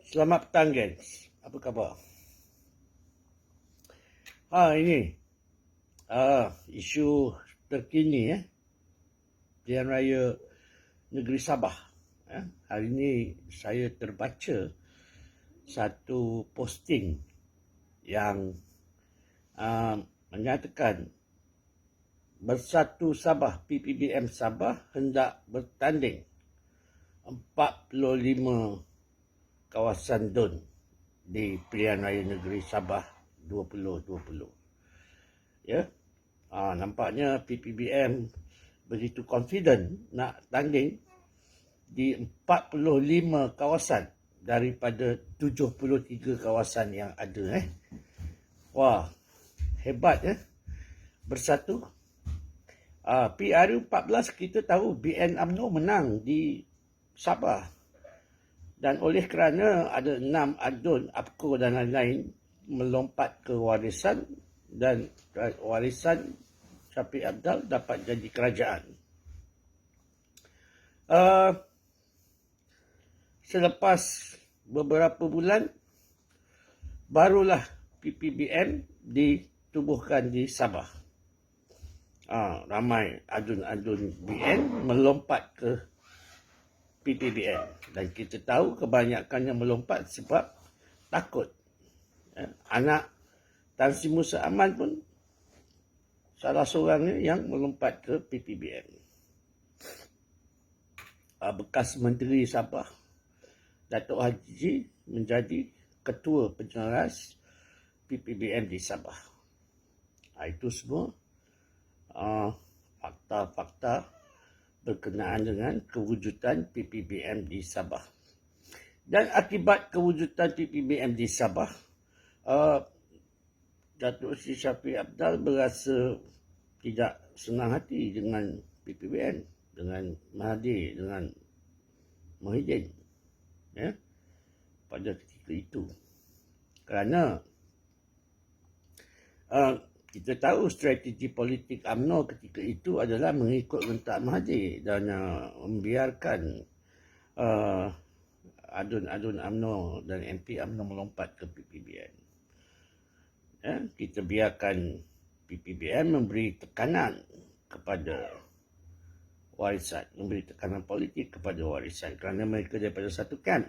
Selamat petang, gengs. Apa khabar? Ini isu terkini Pilihan Raya Negeri Sabah. Hari ini saya terbaca satu posting yang menyatakan Bersatu Sabah PPBM Sabah hendak bertanding 45 kawasan DUN di Pilihan Raya Negeri Sabah 2020. Nampaknya PPBM begitu confident nak tanding di 45 kawasan daripada 73 kawasan yang ada. Wah, hebat Bersatu. PRU 14 kita tahu BN UMNO menang di Sabah. Dan oleh kerana ada 6 adun, APCO dan lain-lain melompat ke warisan, dan warisan Syafiq Abdal dapat jadi kerajaan. Selepas beberapa bulan, barulah PPBM ditubuhkan di Sabah. Ramai adun-adun BN melompat ke PPBM. Dan kita tahu kebanyakannya melompat sebab takut. Anak Tan Sri Musa Aman pun salah seorangnya yang melompat ke PPBM. Bekas Menteri Sabah Datuk Haji menjadi Ketua Penceras PPBM di Sabah. Itu semua fakta-fakta berkenaan dengan kewujudan PPBM di Sabah. Dan akibat kewujudan PPBM di Sabah, Datuk Seri Syafiq Abdal berasa tidak senang hati dengan PPBM, dengan Mahathir, dengan Muhyiddin pada ketika itu. Kerana kita tahu strategi politik UMNO ketika itu adalah mengikut rentak Mahathir dan membiarkan adun-adun UMNO dan MP UMNO melompat ke PPBM. Kita biarkan PPBM memberi tekanan kepada warisan, memberi tekanan politik kepada warisan kerana mereka daripada satu kamp.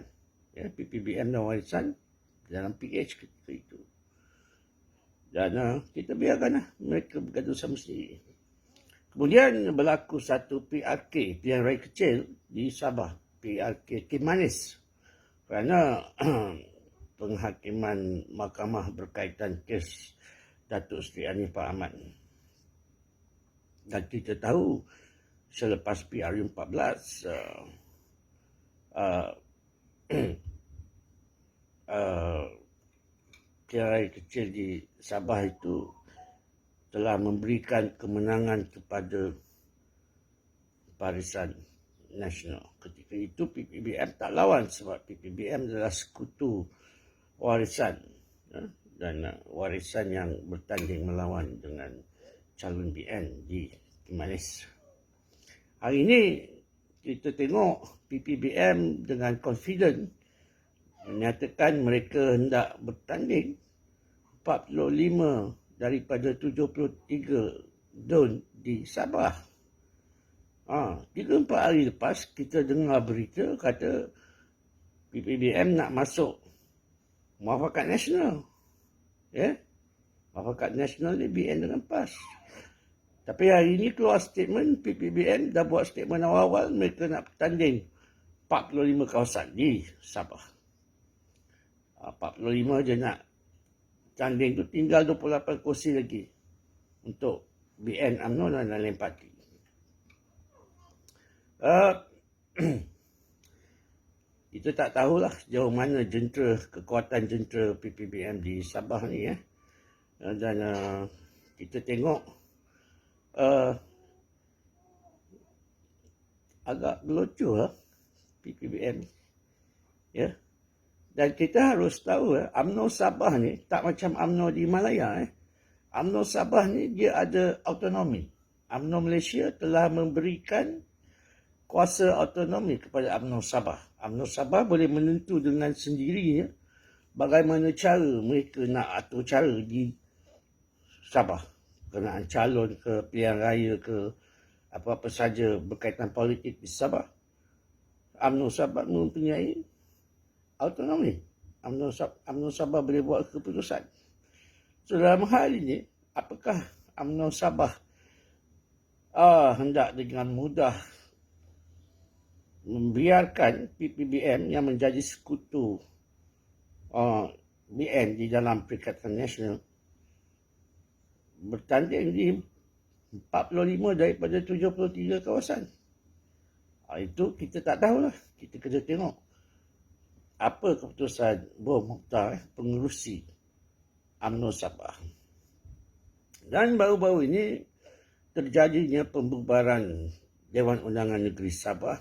PPBM dan warisan dalam PH ketika itu. Dan kita biarkan mereka bergaduh sama sendiri. Kemudian berlaku satu PRK, Pilihan Raya Kecil di Sabah, PRK Kimanis. Kerana penghakiman mahkamah berkaitan kes Datuk Seri Anifah Ahmad. Dan kita tahu selepas PRU 14, Pilihan Raya Kecil di Sabah itu telah memberikan kemenangan kepada Barisan Nasional. Ketika itu PPBM tak lawan sebab PPBM adalah sekutu warisan. Dan warisan yang bertanding melawan dengan calon BN di Kimanis. Hari ini kita tengok PPBM dengan confident menyatakan mereka hendak bertanding 45 daripada 73 DUN di Sabah. 3-4 hari lepas kita dengar berita kata PPBM nak masuk Muafakat Nasional. Muafakat Nasional ni BN dengan PAS. Tapi hari ini keluar statement, PPBM dah buat statement awal-awal mereka nak bertanding 45 kawasan di Sabah. 45 je nak tanding tu, tinggal 28 kursi lagi untuk BN UMNO dan lain-lain parti. Kita tak tahulah sejauh mana kekuatan jentera PPBM di Sabah ni dan kita tengok agak gelojoh PPBM. Dan kita harus tahu UMNO Sabah ni tak macam UMNO di Malaya. UMNO Sabah ni dia ada autonomi. UMNO Malaysia telah memberikan kuasa autonomi kepada UMNO Sabah. UMNO Sabah boleh menentu dengan sendirinya bagaimana cara mereka nak atur cara di Sabah. Berkenaan calon ke, pilihan raya ke, apa-apa saja berkaitan politik di Sabah. UMNO Sabah mempunyai autonomi. UMNO Sabah boleh buat keputusan. So, dalam hal ini, apakah UMNO Sabah hendak dengan mudah membiarkan PPBM yang menjadi sekutu BN di dalam Perikatan Nasional bertanding di 45 daripada 73 kawasan? Itu kita tak tahulah. Kita kena tengok apa keputusan Bro Mokhtar, pengerusi UMNO Sabah. Dan baru-baru ini terjadinya pembubaran Dewan Undangan Negeri Sabah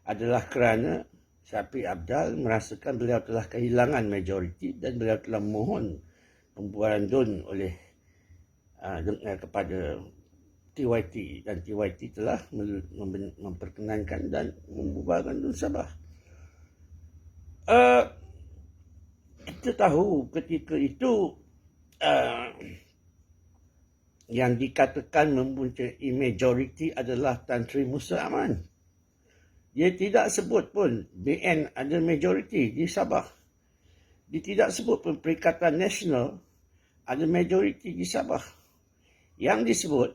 adalah kerana Syafiq Apdal merasakan beliau telah kehilangan majoriti dan beliau telah mohon pembubaran DUN oleh kepada TYT, dan TYT telah memperkenankan dan membubarkan DUN Sabah. Kita tahu ketika itu yang dikatakan mempunyai majoriti adalah Tan Sri Musa Aman. Dia tidak sebut pun BN ada majoriti di Sabah. Dia tidak sebut pun Perikatan Nasional ada majoriti di Sabah. Yang disebut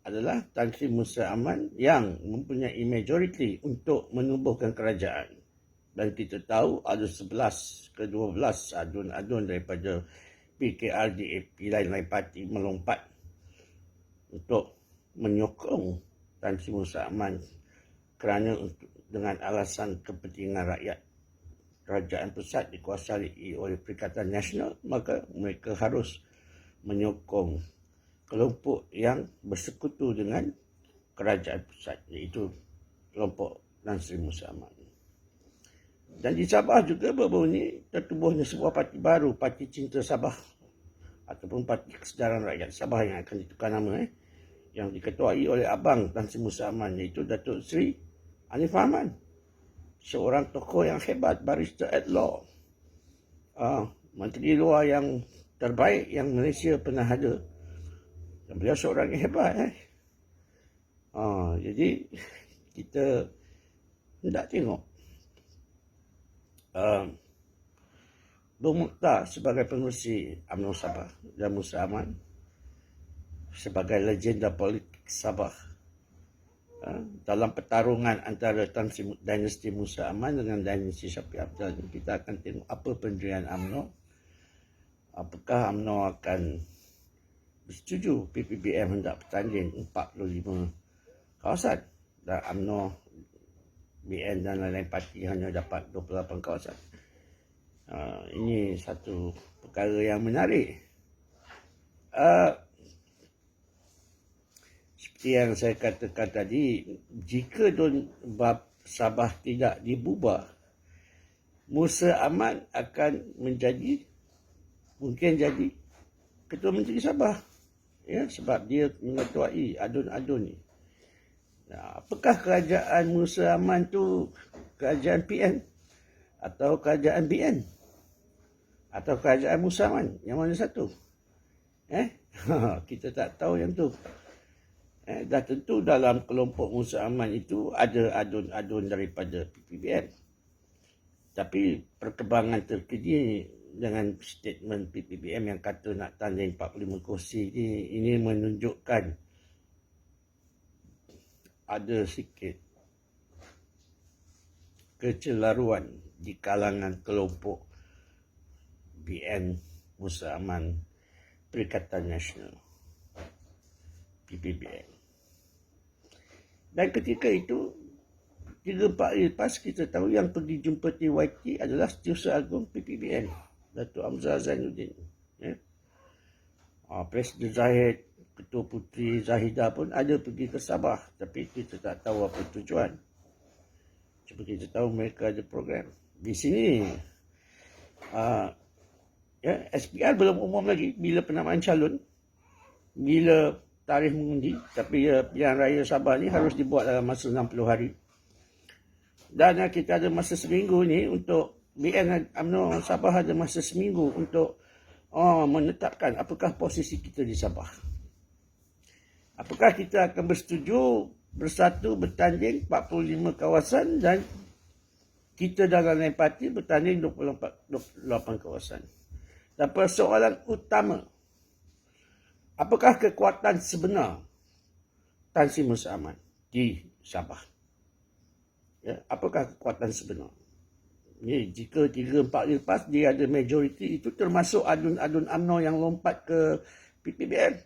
adalah Tan Sri Musa Aman yang mempunyai majoriti untuk menubuhkan kerajaan. Dan kita tahu ada 11 ke 12 adun-adun daripada PKRDAP lain-lain parti melompat untuk menyokong Tan Sri Musa Aman kerana dengan alasan kepentingan rakyat. Kerajaan pusat dikuasai oleh Perikatan Nasional, maka mereka harus menyokong kelompok yang bersekutu dengan kerajaan pusat, iaitu kelompok Tan Sri Musa Aman. Dan di Sabah juga baru-baru ini tertubuhnya sebuah parti baru, Parti Cinta Sabah ataupun Parti Kesedaran Rakyat Sabah yang akan ditukar nama, yang diketuai oleh abang Tan Sri Musa Aman, iaitu Datuk Seri Hanif Rahman, seorang tokoh yang hebat, barrister at law, menteri luar yang terbaik yang Malaysia pernah ada. Dan beliau seorang yang hebat. Jadi kita hendak tengok Bro Mokhtar sebagai pengerusi UMNO Sabah dan Musa Aman sebagai legenda politik Sabah dalam pertarungan antara dinasti Musa Aman dengan dinasti Syafiq Apdal. Kita akan tengok apa pendirian UMNO. Apakah UMNO akan bersetuju PPBM hendak bertanding 45 kawasan dan UMNO, BN dan lain-lain parti hanya dapat 28 kawasan. Ini satu perkara yang menarik. Seperti yang saya katakan tadi, jika DUN Sabah tidak dibubar, Musa Aman akan mungkin jadi Ketua Menteri Sabah. Ya, sebab dia mengetuai adun-adun ni. Apakah kerajaan Musa Aman tu kerajaan PN atau kerajaan BN atau kerajaan Musa Aman? Yang mana satu? Kita tak tahu yang tu. Dah tentu dalam kelompok Musa Aman itu ada adun-adun daripada PPBM. Tapi perkembangan terkini dengan statement PPBM yang kata nak tanding 45 kursi ini menunjukkan ada sikit kecelaruan di kalangan kelompok BN Musa Aman Perikatan Nasional PPBM. Dan ketika itu 3-4 hari lepas kita tahu yang pergi jumpa TYT adalah Setiausaha Agung PPBM, Datuk Hamzah Zainuddin. Presiden Zahid, Ketua Puteri Zahidah pun ada pergi ke Sabah, tapi kita tak tahu apa tujuan. Cuma kita tahu mereka ada program. Di sini SPR belum umum lagi bila penamaan calon, bila tarikh mengundi, tapi pilihan raya Sabah ni harus dibuat dalam masa 60 hari. Dan kita ada masa seminggu ni untuk BN UMNO Sabah ada masa seminggu untuk menetapkan apakah posisi kita di Sabah. Apakah kita akan bersetuju bersatu bertanding 45 kawasan dan kita dalam lain parti bertanding 28 kawasan. Dan persoalan utama, apakah kekuatan sebenar Tan Sri Musa Aman di Sabah? Ya, apakah kekuatan sebenar? Ya, jika 3-4 hari lepas dia ada majoriti, itu termasuk adun-adun UMNO yang lompat ke PPBM.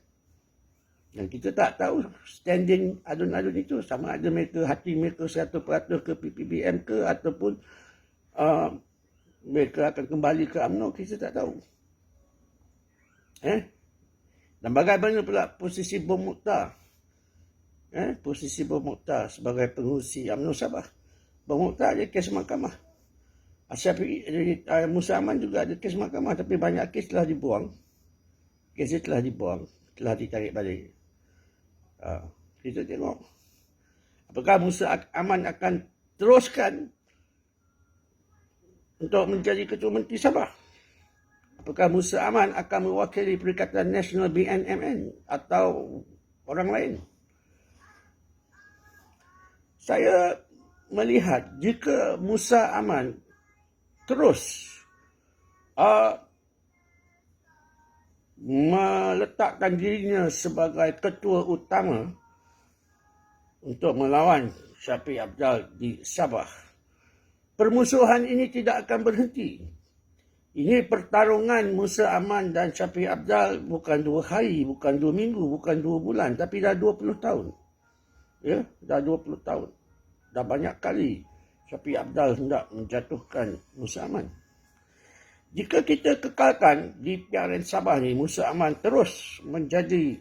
Dan kita tak tahu standing adun-adun itu, sama ada mereka hati mereka 100% ke PPBM ke ataupun mereka akan kembali ke UMNO, kita tak tahu. Dan bagaimana pula posisi Bom Mokhtar? Posisi Bom Mokhtar sebagai pengurusi UMNO Sabah. Bom Mokhtar ada kes mahkamah. Musa Aman juga ada kes mahkamah, tapi banyak kes telah dibuang. Kes telah dibuang, telah ditarik balik. Kita tengok. Apakah Musa Aman akan teruskan untuk menjadi Ketua Menteri Sabah? Apakah Musa Aman akan mewakili Perikatan Nasional BNMN atau orang lain? Saya melihat jika Musa Aman terus meletakkan dirinya sebagai ketua utama untuk melawan Shafie Apdal di Sabah, permusuhan ini tidak akan berhenti. Ini pertarungan Musa Aman dan Shafie Apdal bukan 2 hari, bukan 2 minggu, bukan 2 bulan, tapi dah 20 tahun. Ya, dah 20 tahun. Dah banyak kali Shafie Apdal hendak menjatuhkan Musa Aman. Jika kita kekalkan di PRN Sabah ni, Musa Aman terus menjadi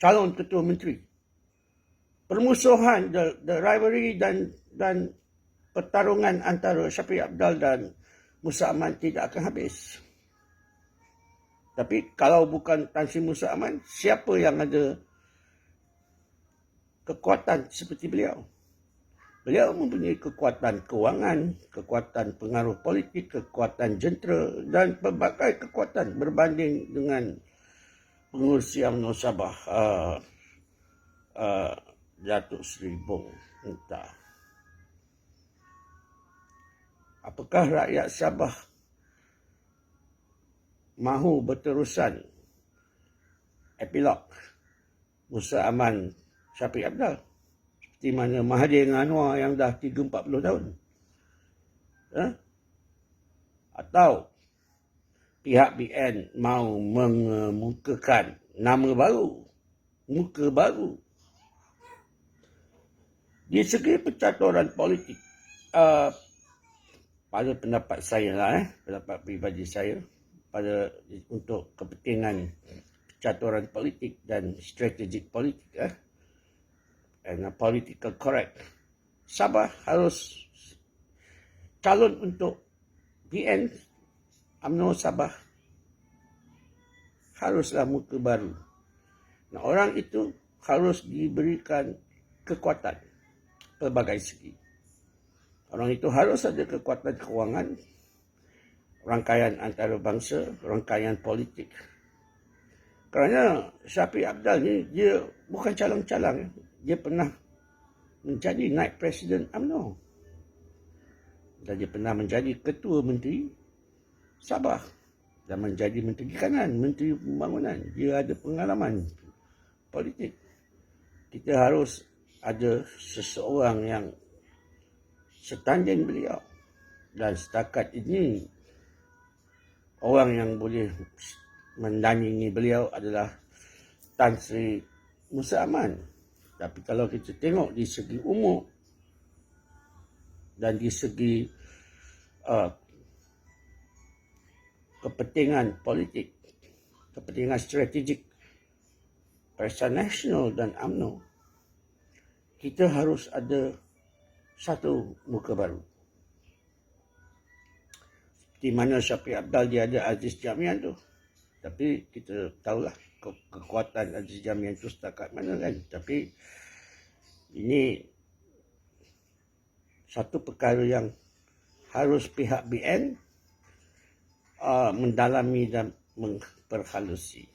calon ketua menteri, permusuhan, the rivalry dan pertarungan antara Shafie Apdal dan Musa Aman tidak akan habis. Tapi kalau bukan Tan Sri Musa Aman, siapa yang ada kekuatan seperti beliau? Beliau mempunyai kekuatan kewangan, kekuatan pengaruh politik, kekuatan jentera dan pelbagai kekuatan berbanding dengan pengurusi UMNO Sabah, Datuk Seri Bom Mokhtar. Apakah rakyat Sabah mahu berterusan epilog Musa Aman, Shafie Apdal, seperti mana Mahathir dengan Anwar yang dah 30-40 tahun? Atau pihak BN mahu mengemukakan nama baru, muka baru? Di segi percaturan politik, pada pendapat saya lah, pendapat pribadi saya, untuk kepentingan percaturan politik dan strategik politik, and political correct, Sabah harus calon untuk BN UMNO Sabah haruslah muka baru. Nah, orang itu harus diberikan kekuatan pelbagai segi. Orang itu harus ada kekuatan kewangan, rangkaian antarabangsa, rangkaian politik. Kerana Shafie Apdal ni, dia bukan calang-calang. Dia pernah menjadi naib presiden UMNO. Dan dia pernah menjadi ketua menteri Sabah. Dan menjadi menteri kanan, menteri pembangunan. Dia ada pengalaman politik. Kita harus ada seseorang yang setanding beliau. Dan setakat ini, orang yang boleh mendandingi beliau adalah Tan Sri Musa Aman. Tapi kalau kita tengok di segi umur dan di segi kepentingan politik, kepentingan strategik Perikatan Nasional dan UMNO, kita harus ada satu muka baru. Di mana Shafie Apdal dia ada Aziz Jamian tu. Tapi kita tahulah kekuatan Aziz Jamian tu setakat mana kan. Tapi Ini satu perkara yang harus pihak BN mendalami dan memperhalusi.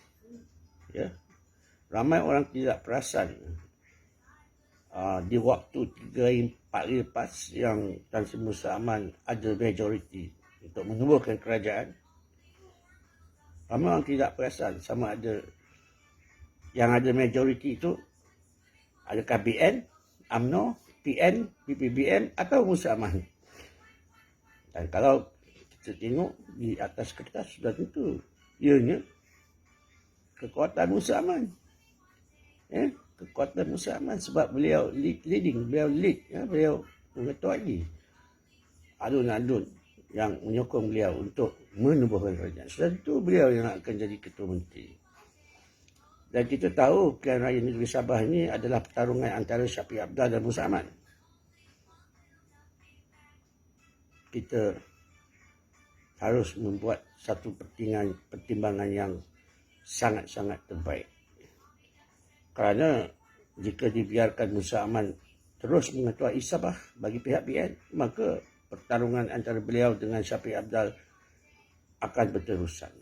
Ya. Ramai orang tidak perasan di waktu 3 hari 4 hari lepas yang Tan Sri Musa Aman ada majoriti untuk menubuhkan kerajaan. Ramai orang tidak perasan sama ada yang ada majoriti itu adakah BN, UMNO, PN, PPBM atau Musa Aman. Dan kalau kita tengok di atas kertas sudah tentu ianya kekuatan Musa Aman. Kekuatan Musa Aman sebab beliau beliau mengetua lagi alun-alun yang menyokong beliau untuk menubuhkan kerajaan. Sudah tentu beliau yang akan jadi ketua menteri. Dan kita tahu pilihan raya negeri Sabah ini adalah pertarungan antara Shafie Apdal dan Musa Aman. Kita harus membuat satu pertimbangan yang sangat-sangat terbaik. Kerana jika dibiarkan Musa Aman terus mengetuai Sabah bagi pihak BN, maka pertarungan antara beliau dengan Shafie Apdal akan berterusan.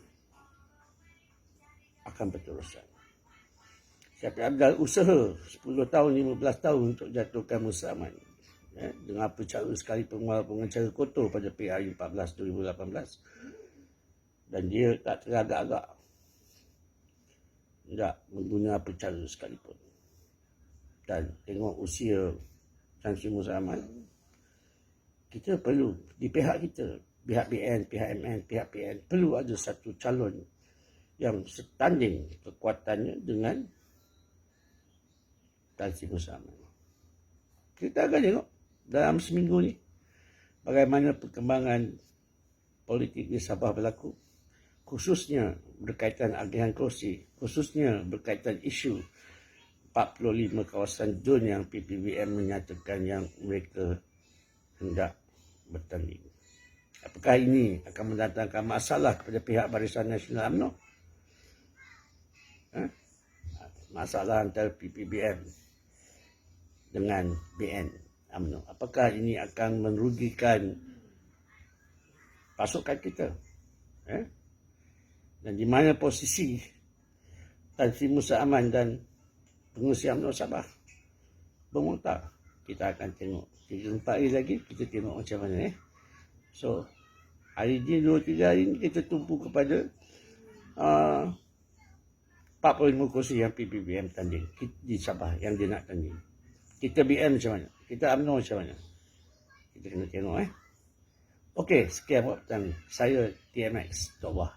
Shafie Apdal usaha 10 tahun, 15 tahun untuk jatuhkan Musa Aman. Dengan apa cara sekalipun walaupun dengan cara kotor pada PRU 14 2018. Dan dia tak teragak-agak. Tak mengguna apa cara sekalipun. Dan tengok usia Tan Sri Musa Aman, kita perlu di pihak kita, pihak BN, pihak MN, pihak PN, perlu ada satu calon yang setanding kekuatannya dengan Tan Sri Musa Aman. Kita akan tengok dalam seminggu ni bagaimana perkembangan politik di Sabah berlaku, khususnya berkaitan agihan kerusi, khususnya berkaitan isu 45 kawasan zon yang PPBM menyatakan yang mereka hendak bertanding. Apakah ini akan mendatangkan masalah kepada pihak Barisan Nasional UMNO? Masalah antara PPBM dengan BN UMNO. Apakah ini akan merugikan pasukan kita? Dan di mana posisi Tan Sri Musa Aman dan pengurusi UMNO Sabah bermutak? Kita akan tengok 3-4 hari lagi, kita tengok macam mana. So, hari ini 2-3 hari ini kita tumpu kepada 45 kursi yang PPBM tanding di Sabah yang dia nak tanding. Kita BN macam mana? Kita UMNO macam mana? Kita kena tengok. Okey, sekian buat petang. Saya TMX. Tawah.